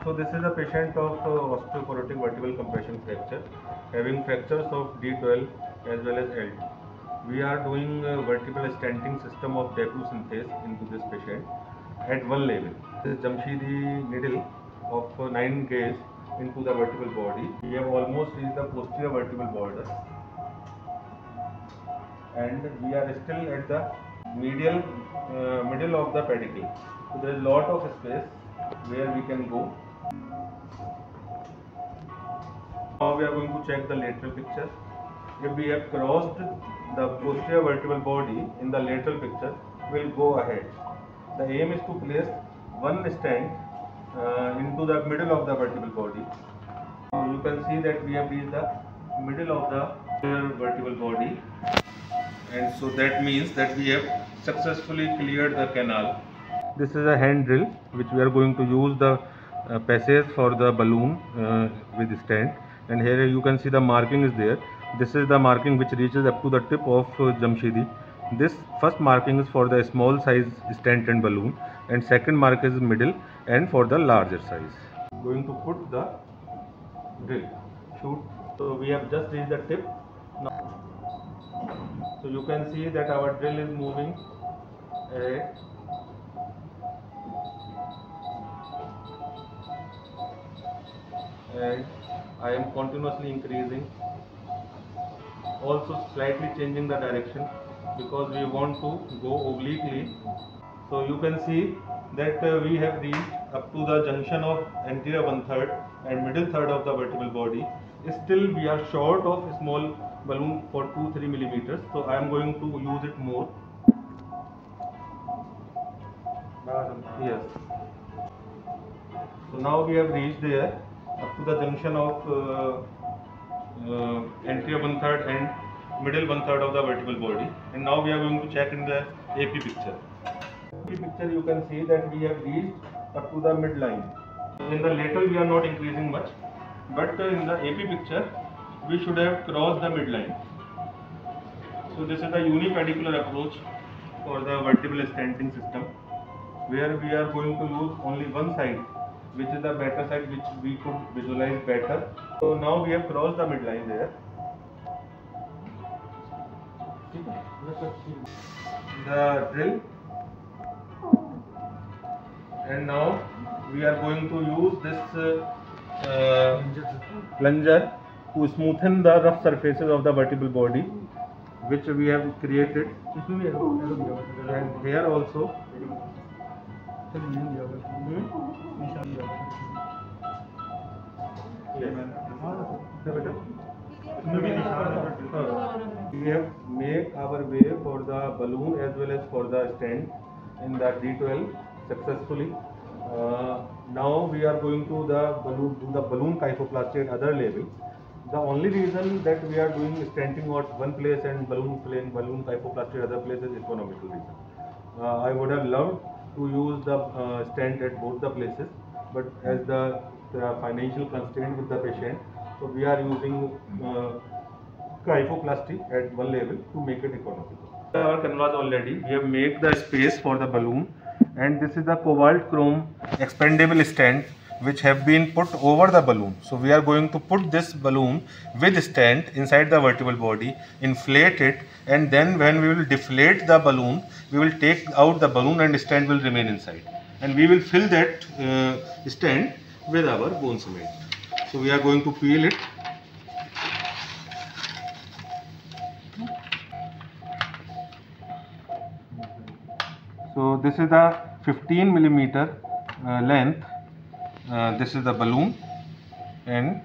So this is a patient of osteoporotic vertebral compression fracture, having fractures of D12 as well as L2. We are doing a vertebral stenting system of DePuy synthase into this patient at one level. This is Jamshidi needle of 9 gauge into the vertebral body. We have almost reached the posterior vertebral border, and we are still at the middle of the pedicle. So there is a lot of space where we can go. Now we are going to check the lateral picture. If we have crossed the posterior vertebral body in the lateral picture, we will go ahead. The aim is to place one stent into the middle of the vertebral body. So you can see that we have reached the middle of the vertebral body, and so that means that we have successfully cleared the canal. This is a hand drill which we are going to use the passage for the balloon with stent, and here you can see the marking is there. This is the marking which reaches up to the tip of Jamshidi. This first marking is for the small size stent and balloon, and second mark is middle and for the larger size. Going to put the drill, shoot. So we have just reached the tip. Now, so you can see that our drill is moving ahead. And I am continuously increasing, also slightly changing the direction because we want to go obliquely. So you can see that we have reached up to the junction of anterior 1/3 and middle third of the vertebral body. Still we are short of a small balloon for 2-3 millimeters, so I am going to use it more. Yes. So now we have reached there up to the junction of anterior 1/3 and middle 1/3 of the vertebral body, and now we are going to check in the AP picture. AP picture you can see that we have reached up to the midline. In the lateral we are not increasing much, but in the AP picture we should have crossed the midline. So this is the unipedicular approach for the vertebral stenting system, where we are going to use only one side, which is the better side, which we could visualize better. So now we have crossed the midline there. The drill, and now we are going to use this plunger to smoothen the rough surfaces of the vertebral body, which we have created. And here also. We have made our way for the balloon as well as for the stent in the D12 successfully. Now we are going to do the balloon kyphoplasty at other level. The only reason that we are doing stenting at one place and balloon kyphoplasty at other place is economical reason. I would have loved to use the stent at both the places, but as the financial constraint with the patient, so we are using kyphoplasty at one level to make it economical. Our canvas already, we have made the space for the balloon, and this is the cobalt chrome expandable stent which have been put over the balloon. So we are going to put this balloon with stent inside the vertebral body, inflate it, and then when we will deflate the balloon, we will take out the balloon and stent will remain inside, and we will fill that stent with our bone cement. So we are going to peel it. So this is the 15 millimeter length. This is the balloon, and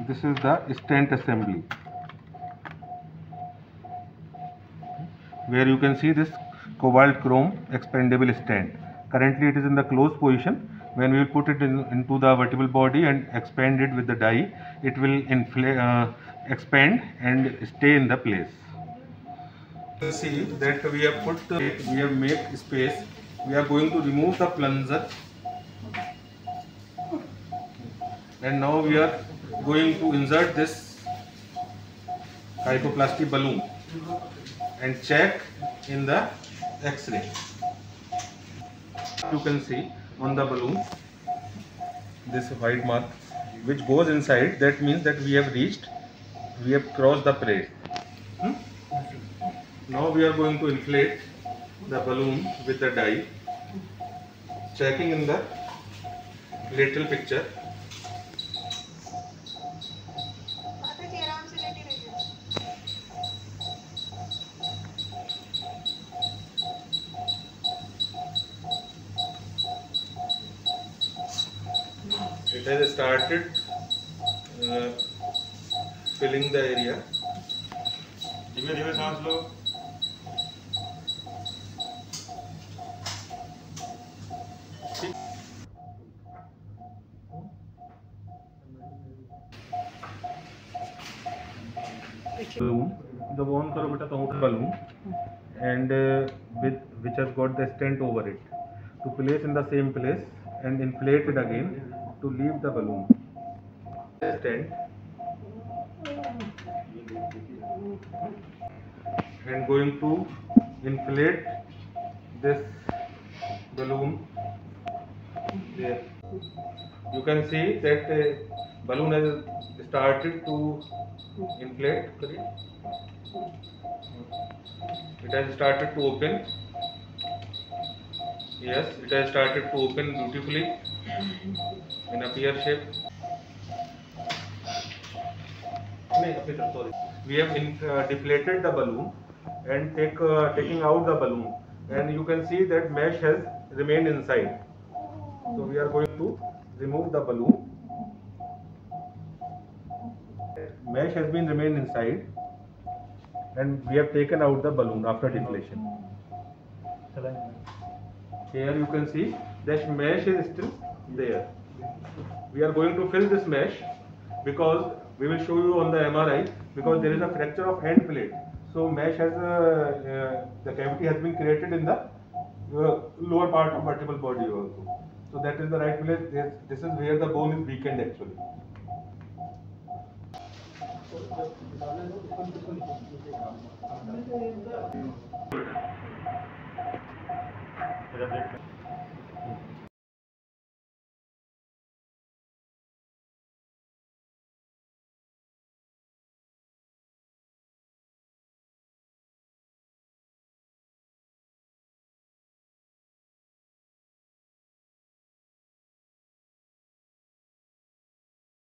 this is the stent assembly, where you can see this cobalt chrome expandable stent. Currently it is in the closed position. When we will put it into the vertebral body and expand it with the die, it will expand and stay in the place. You see that we have made space. We are going to remove the plunger, and now we are going to insert this kyphoplasty balloon and check in the X-ray. You can see on the balloon, this white mark, which goes inside. That means that we have crossed the place. Hmm? Now we are going to inflate the balloon with the dye, checking in the lateral picture. It has started filling the area. धीमे धीमे सांस लो. Balloon, the one करो बेटा counter balloon, and with which has got the stent over it, to place in the same place and inflate it again to leave the balloon. Stent and going to inflate this balloon there. You can see that balloon has started to inflate. It has started to open. Yes, it has started to open beautifully in a pear shape. Sorry. We have deflated the balloon and taking out the balloon, and you can see that mesh has remained inside. So we are going to remove the balloon. Mesh has been remained inside, and we have taken out the balloon after deflation. Here you can see that mesh is still there. We are going to fill this mesh because we will show you on the MRI, because there is a fracture of end plate. So mesh has the cavity has been created in the lower part of vertebral body also. So that is the right place. This is where the bone is weakened actually.